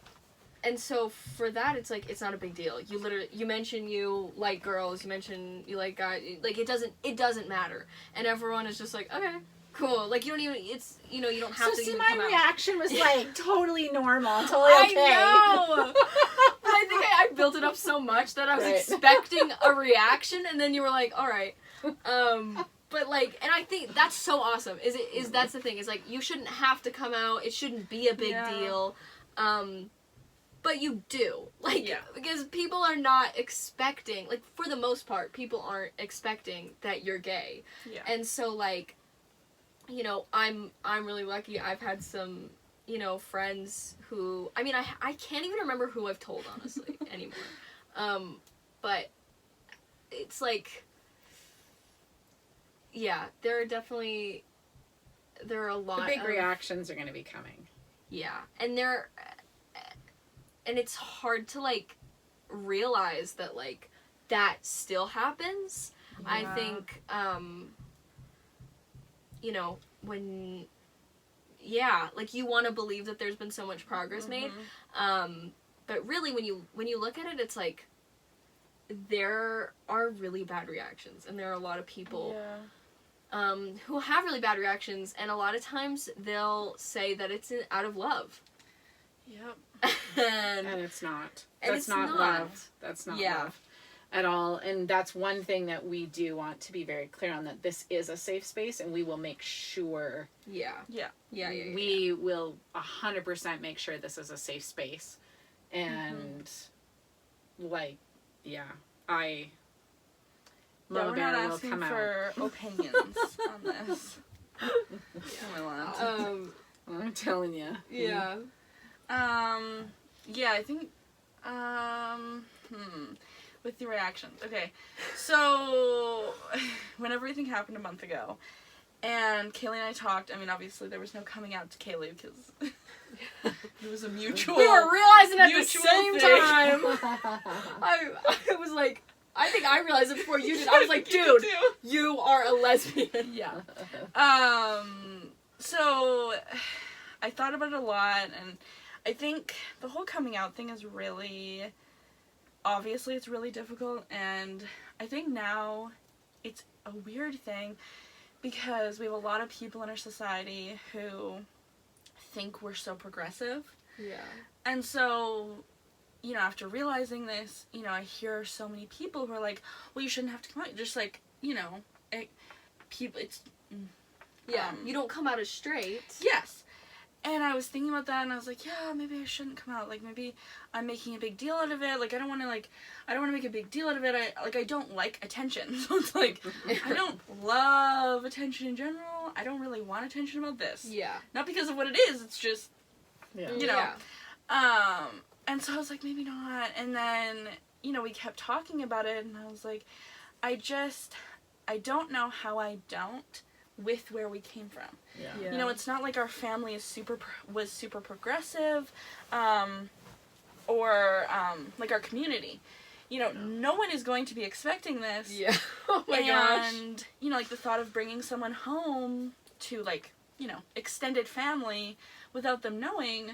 S2: so for that it's like it's not a big deal. You mention you like girls, you mention you like guys, like it doesn't matter, and everyone is just like okay. Cool. Like you don't even. It's you know you don't have to.
S3: So see,
S2: even
S3: my
S2: come out.
S3: reaction was like totally normal, totally okay.
S2: I know. But I think I built it up so much that I was
S3: Right.
S2: expecting a reaction, and then you were like, "All right." But like, and I think that's so awesome. Is that's the thing? Is like you shouldn't have to come out. It shouldn't be a big deal. But you do because people are not expecting. Like for the most part, people aren't expecting that you're gay.
S4: Yeah.
S2: And so like. You know, I'm really lucky. I've had some, you know, friends who, I mean, I can't even remember who I've told, honestly, anymore. But it's like, yeah, there are a lot
S3: The big
S2: of
S3: reactions are going to be coming.
S2: Yeah, and and it's hard to, like, realize that, like, that still happens.
S4: Yeah.
S2: I think, you know, when, yeah, like you want to believe that there's been so much progress made, but really when you look at it, it's like there are really bad reactions, and there are a lot of people who have really bad reactions, and a lot of times they'll say that it's out of love.
S4: Yep.
S2: and
S3: it's not.
S2: and
S3: That's
S2: it's
S3: not
S2: not.
S3: love. That's not love at all. And that's one thing that we do want to be very clear on, that this is a safe space, and we will make sure we will 100% make sure this is a safe space. And like, Mama
S4: we're
S3: Bear
S4: not
S3: will
S4: asking
S3: come
S4: for opinions on this.
S3: I'm telling you.
S2: Yeah.
S4: Yeah, I think, with the reactions. Okay, so, when everything happened a month ago, and Kaeli and I talked, I mean, obviously there was no coming out to Kaeli, because it was a mutual...
S2: We were realizing at the
S4: mutual
S2: same
S4: thing.
S2: time. I was like, I think I realized it before you did. I was like, dude, you are a lesbian.
S4: Yeah. So, I thought about it a lot, and I think the whole coming out thing is really, obviously it's really difficult, and I think now it's a weird thing because we have a lot of people in our society who think we're so progressive.
S2: Yeah.
S4: And so, you know, after realizing this, you know, I hear so many people who are like, well, you shouldn't have to come out. Just like, you know, people, it's,
S2: Yeah. You don't come out as straight.
S4: yes. And I was thinking about that, and I was like, yeah, maybe I shouldn't come out. Like, maybe I'm making a big deal out of it. Like, I don't want to make a big deal out of it. I don't like attention. So it's like, I don't love attention in general. I don't really want attention about this.
S2: Yeah.
S4: Not because of what it is. It's just,
S3: Yeah.
S4: you know.
S2: Yeah.
S4: And so I was like, maybe not. And then, we kept talking about it, and I was like, I don't know how I don't with where we came from.
S3: Yeah.
S4: It's not like our family was super progressive, or like our community. No one is going to be expecting this.
S2: Yeah. Oh my gosh.
S4: And, like the thought of bringing someone home to like, extended family without them knowing,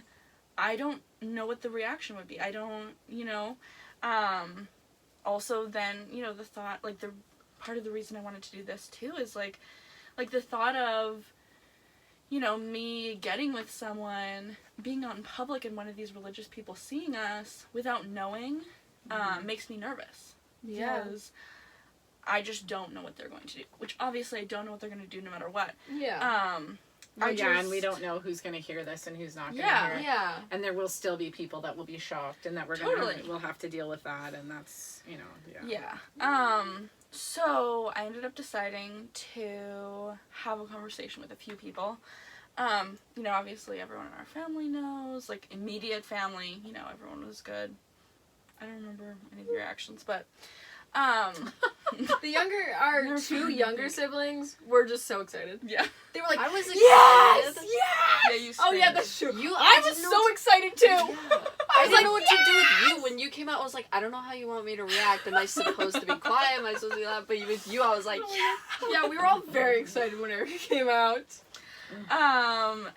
S4: I don't know what the reaction would be. I don't, also then, the thought, like the part of the reason I wanted to do this too is like the thought of, me getting with someone, being out in public and one of these religious people seeing us without knowing, makes me nervous.
S2: Yeah.
S4: Because I just don't know what they're going to do. Which obviously I don't know what they're going to do no matter what.
S2: Yeah.
S3: And we don't know who's going to hear this and who's not going to hear it.
S2: Yeah.
S3: And there will still be people that will be shocked, and that we'll have to deal with that, and that's,
S4: Yeah. So I ended up deciding to have a conversation with a few people. Obviously everyone in our family knows, like immediate family, everyone was good. I don't remember any of the reactions, but our
S2: two younger siblings were just so excited.
S4: yeah.
S2: They were like,
S1: I was excited.
S4: Yes! Yeah, you
S2: oh yeah,
S4: screamed.
S2: that's true.
S1: I
S2: I was
S1: didn't know
S2: so
S1: what
S2: excited too.
S1: I didn't know what to do with you when you came out. I was like, I don't know how you want me to react. Am I supposed to be quiet? Am I supposed to be loud? But with you, I was like, yeah.
S2: Yeah, we were all very excited when Erika came out.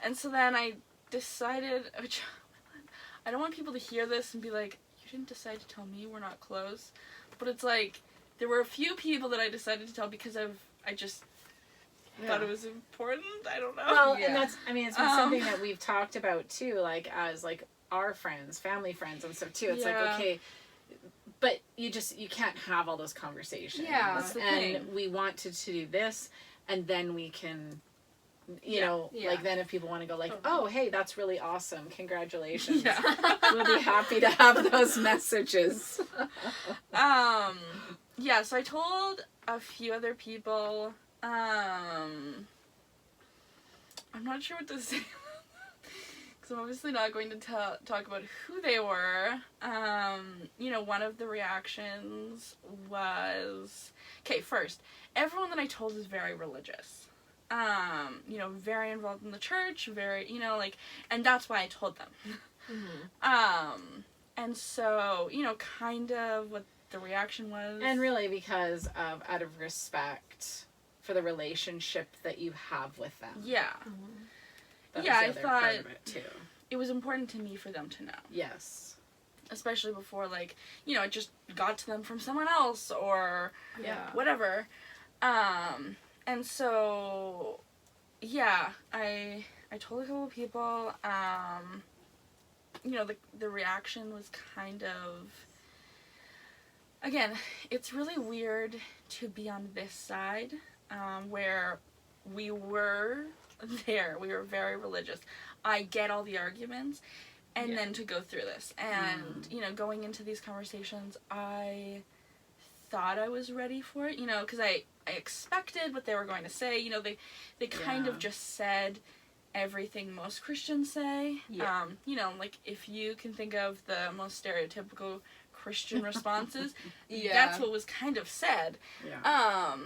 S4: And so then I decided, which I don't want people to hear this and be like, you didn't decide to tell me, we're not close. But it's like, there were a few people that I decided to tell because I just thought it was important. I don't know.
S3: Well,
S2: Yeah.
S3: and that's, it's been something that we've talked about too, like as like our friends, family friends and stuff too. It's like, okay, but you can't have all those conversations.
S2: Yeah.
S4: That's the
S3: and
S4: thing.
S3: we wanted to do this, and then we can,
S2: Yeah.
S3: like then if people want to go like, oh, hey, that's really awesome. Congratulations.
S4: Yeah.
S3: We'll be happy to have those messages.
S4: Yeah, so I told a few other people, I'm not sure what to say, because I'm obviously not going to talk about who they were. One of the reactions was, okay, first, everyone that I told is very religious. Very involved in the church, very, and that's why I told them.
S2: Mm-hmm.
S4: And so, kind of what the reaction was.
S3: And really because of out of respect for the relationship that you have with them.
S4: Yeah.
S3: That
S4: Yeah,
S3: was the
S4: I
S3: other part
S4: thought-
S3: of it too.
S4: It was important to me for them to know.
S3: Yes.
S4: Especially before, like, it just got to them from someone else or whatever. And so, yeah, I told a couple of people, the reaction was kind of, again, it's really weird to be on this side, where we were very religious. I get all the arguments, and then to go through this, and, going into these conversations, I thought I was ready for it, because I expected what they were going to say, they kind of just said everything most Christians say.
S2: Yeah.
S4: Like, if you can think of the most stereotypical Christian responses,
S2: Yeah.
S4: that's what was kind of said.
S3: Yeah.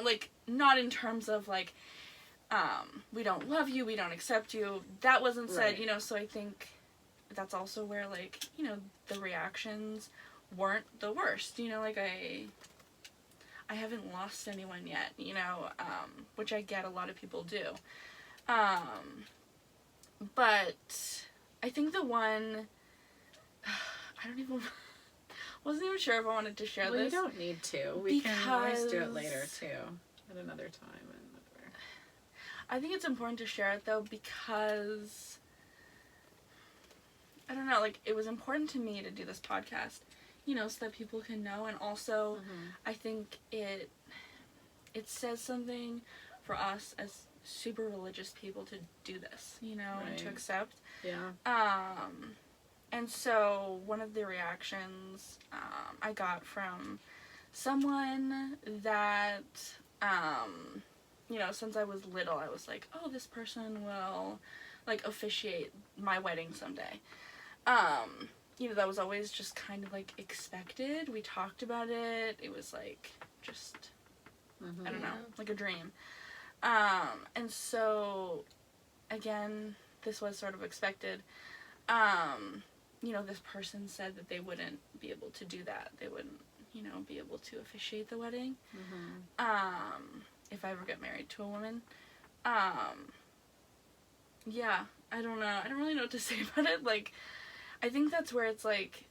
S4: Like, not in terms of, like, we don't love you, we don't accept you. That wasn't said,
S3: Right.
S4: So I think that's also where, like, the reactions weren't the worst. Like, I haven't lost anyone yet, which I get a lot of people do. But I think the one, wasn't even sure if I wanted to share
S3: Well,
S4: this.
S3: you don't need to. We can always do it later too, at another time and whatever.
S4: I think it's important to share it though because, I don't know, like, it was important to me to do this podcast, so that people can know, and also I think it says something for us as super religious people to do this, you know, and to
S3: Right.
S4: accept.
S3: Yeah.
S4: And so one of the reactions I got from someone that, you know, since I was little, I was like, oh, this person will, like, officiate my wedding someday. You know, that was always just kind of, like, expected. We talked about it. It was, like, just, I don't know, like a dream. And so, again, this was sort of expected. You know, this person said that they wouldn't be able to do that. They wouldn't, you know, be able to officiate the wedding. If I ever get married to a woman. Yeah, I don't know. I don't really know what to say about it. Like, I think that's where it's like,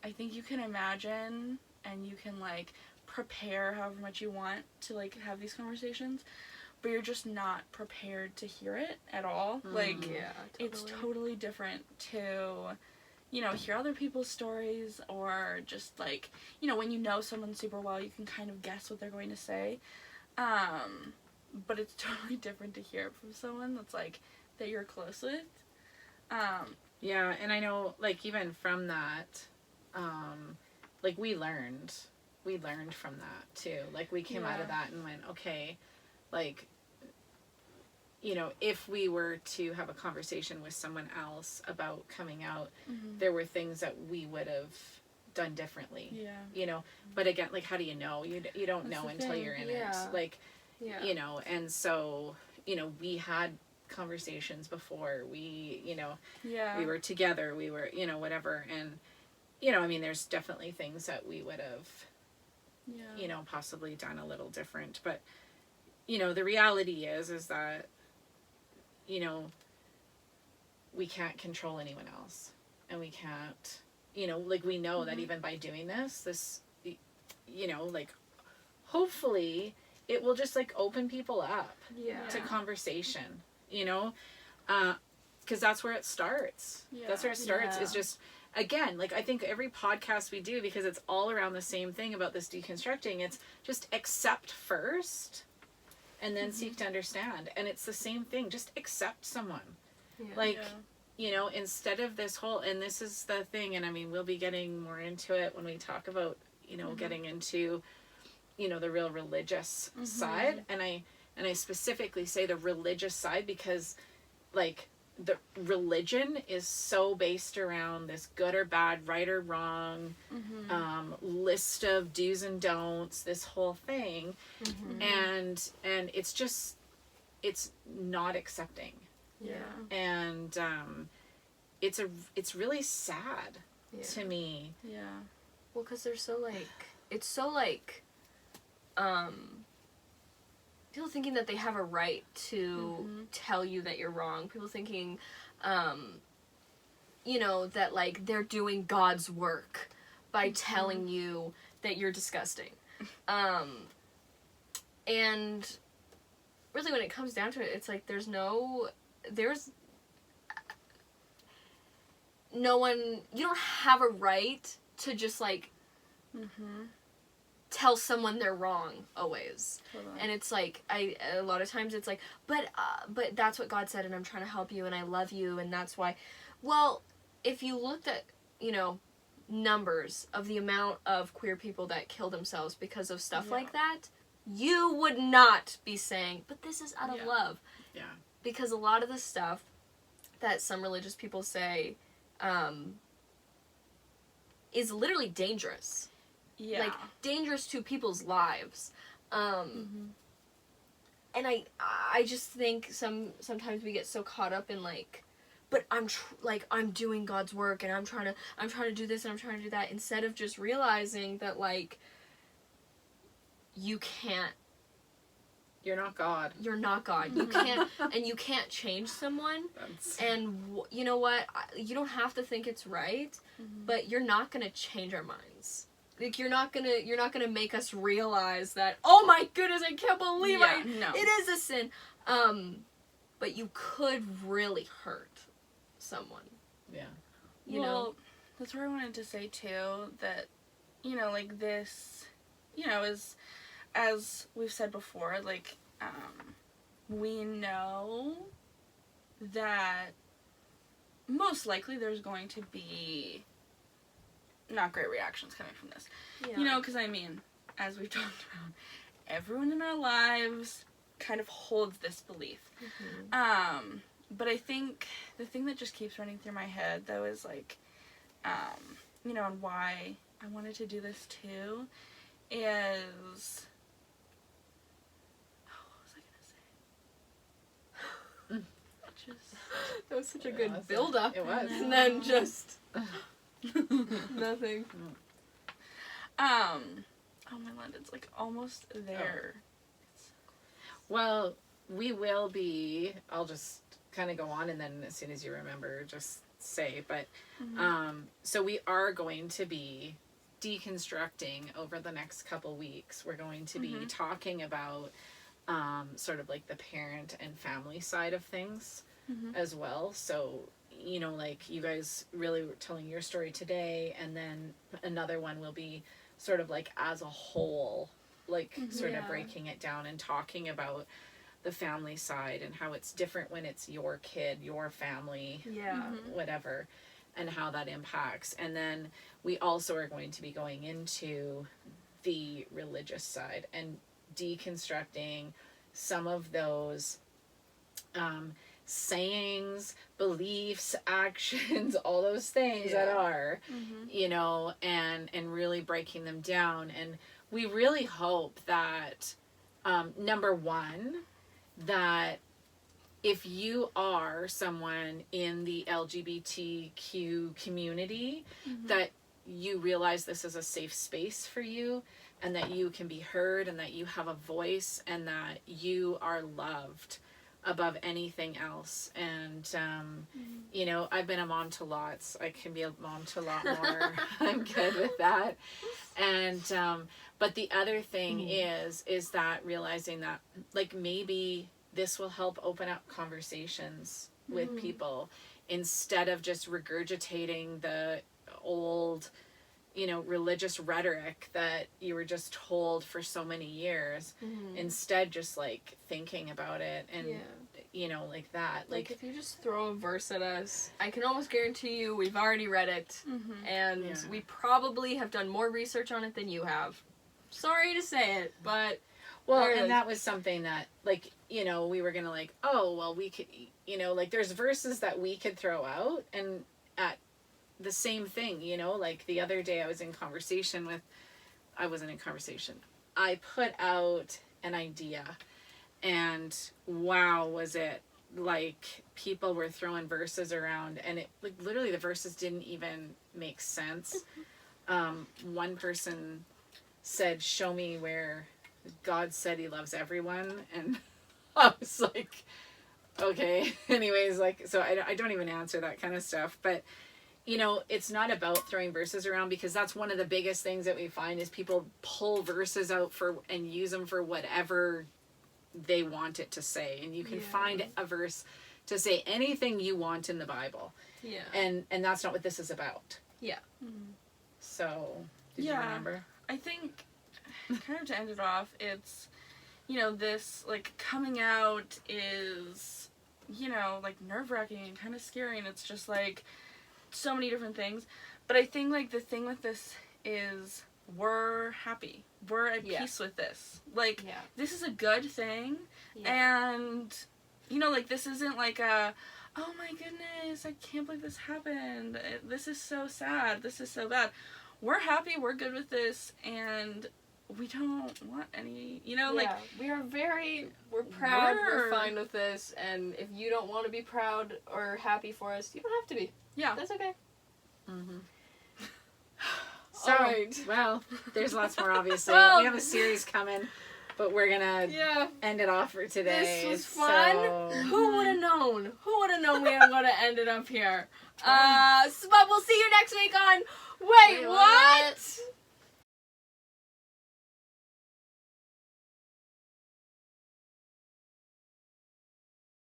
S4: I think you can imagine and you can, like, prepare however much you want to, like, have these conversations, but you're just not prepared to hear it at all. Like,
S2: Yeah,
S4: it's totally different to, you know, hear other people's stories, or just, like, you know, when you know someone super well, you can kind of guess what they're going to say. But it's totally different to hear it from someone that's, like, that you're close with.
S3: Yeah, and I know, like, even from that, like, we learned from that, too. Like, we came out of that and went, okay, like, you know, if we were to have a conversation with someone else about coming out, there were things that we would have done differently.
S4: Yeah.
S3: You know, but again, like, how do you know? You don't
S4: That's
S3: know
S4: the
S3: until
S4: thing.
S3: you're in
S2: Yeah.
S3: it. Like,
S2: Yeah.
S3: you know, and so, you know, we had conversations before we, you know,
S4: Yeah.
S3: we were together, we were, you know, whatever. And, you know, I mean, there's definitely things that we would have, you know, possibly done a little different. But, you know, the reality is that, you know, we can't control anyone else. And we can't, you know, like, we know that even by doing this, you know, like, hopefully it will just, like, open people up to conversation, you know, because that's where it starts. That's where it starts. Is just, again, like, I think every podcast we do, because it's all around the same thing about this deconstructing, it's just accept first and then seek to understand. And it's the same thing. Just accept someone. Like, you know, instead of this whole, and this is the thing, and I mean, we'll be getting more into it when we talk about, you know, getting into, you know, the real religious side. And I specifically say the religious side because, like, the religion is so based around this good or bad, right or wrong, list of do's and don'ts, this whole thing. And it's just, it's not accepting. And it's really sad to me.
S2: Well, because they're so, like, it's so, like, people thinking that they have a right to tell you that you're wrong. People thinking, you know, that, like, they're doing God's work by telling you that you're disgusting. And really, when it comes down to it, it's like, there's no one, you don't have a right to just, like, tell someone they're wrong always. And it's like, a lot of times it's like, but that's what God said, and I'm trying to help you, and I love you, and that's why. Well, if you looked at, you know, numbers of the amount of queer people that kill themselves because of stuff like that, you would not be saying, but this is out of love. Because a lot of the stuff that some religious people say is literally dangerous. Like, dangerous to people's lives. And I just think sometimes we get so caught up in, like, but I'm doing God's work, and I'm trying to do this, and I'm trying to do that, instead of just realizing that, like, you can't.
S3: You're not God.
S2: You're not God. You can't, and you can't change someone. And you know what? You don't have to think it's right, but you're not gonna change our minds. Like, you're not gonna make us realize that, oh my goodness, I can't believe it is a sin. But you could really hurt someone. You know?
S4: That's where I wanted to say too that, you know, like, this, you know, is as we've said before, like, we know that most likely there's going to be not great reactions coming from this.
S2: Yeah.
S4: You know, because, I mean, as we've talked about, everyone in our lives kind of holds this belief.
S2: Mm-hmm.
S4: But I think the thing that just keeps running through my head, though, is, like, you know, and why I wanted to do this, too, is... Oh, what was I going to say? Just...
S2: That was such a
S3: Yeah,
S2: good
S3: that's
S2: build up.
S3: It was.
S2: And then just nothing.
S4: Oh my god, it's like almost there.
S3: Well, we will be, I'll just kind of go on and then as soon as you remember, just say, but, so we are going to be deconstructing over the next couple weeks. We're going to be talking about, sort of like the parent and family side of things as well. So, you know, like you guys really were telling your story today, and then another one will be sort of like as a whole, like sort of breaking it down and talking about the family side and how it's different when it's your kid, your family, whatever, and how that impacts. And then we also are going to be going into the religious side and deconstructing some of those sayings, beliefs, actions, all those things that are, you know, and really breaking them down. And we really hope that, number one, that if you are someone in the LGBTQ community, that you realize this is a safe space for you, and that you can be heard, and that you have a voice, and that you are loved above anything else. And you know, I've been a mom to lots. I can be a mom to a lot more. I'm good with that. And but the other thing is that realizing that, like, maybe this will help open up conversations with people instead of just regurgitating the old, you know, religious rhetoric that you were just told for so many years. Instead, just like thinking about it and you know, like that.
S2: Like if you just throw a verse at us, I can almost guarantee you we've already read it, and we probably have done more research on it than you have. Sorry to say it, but
S3: well, and that was something that, like, you know, we were gonna like, oh well, we could, you know, like there's verses that we could throw out, and at the same thing, you know, like the other day I wasn't in conversation. I put out an idea, and wow, was it like people were throwing verses around, and it, like, literally the verses didn't even make sense. One person said, show me where God said he loves everyone, and I was like, okay. Anyways, like, so I don't even answer that kind of stuff, but you know, it's not about throwing verses around, because that's one of the biggest things that we find is people pull verses out for and use them for whatever they want it to say. And you can find a verse to say anything you want in the Bible.
S2: Yeah.
S3: And that's not what this is about.
S2: Yeah.
S3: So, did you remember?
S4: I think, kind of to end it off, it's, you know, this, like, coming out is, you know, like, nerve-wracking and kind of scary, and it's just, like, so many different things. But I think, like, the thing with this is we're happy. We're at peace with this. Like, this is a good thing, and, you know, like, this isn't, like, a, oh my goodness, I can't believe this happened. This is so sad. This is so bad. We're happy, we're good with this, and we don't want any, you know, like...
S2: we're proud, we're fine with this, and if you don't want to be proud or happy for us, you don't have to be.
S4: Yeah.
S2: That's okay.
S3: So,
S2: Alright.
S3: well, there's lots more, obviously.
S2: Well,
S3: we have a series coming, but we're gonna end it off for today.
S2: This was fun.
S3: So...
S2: Who would have known? Who would have known we were going to end it up here? But we'll see you next week on Wait, what?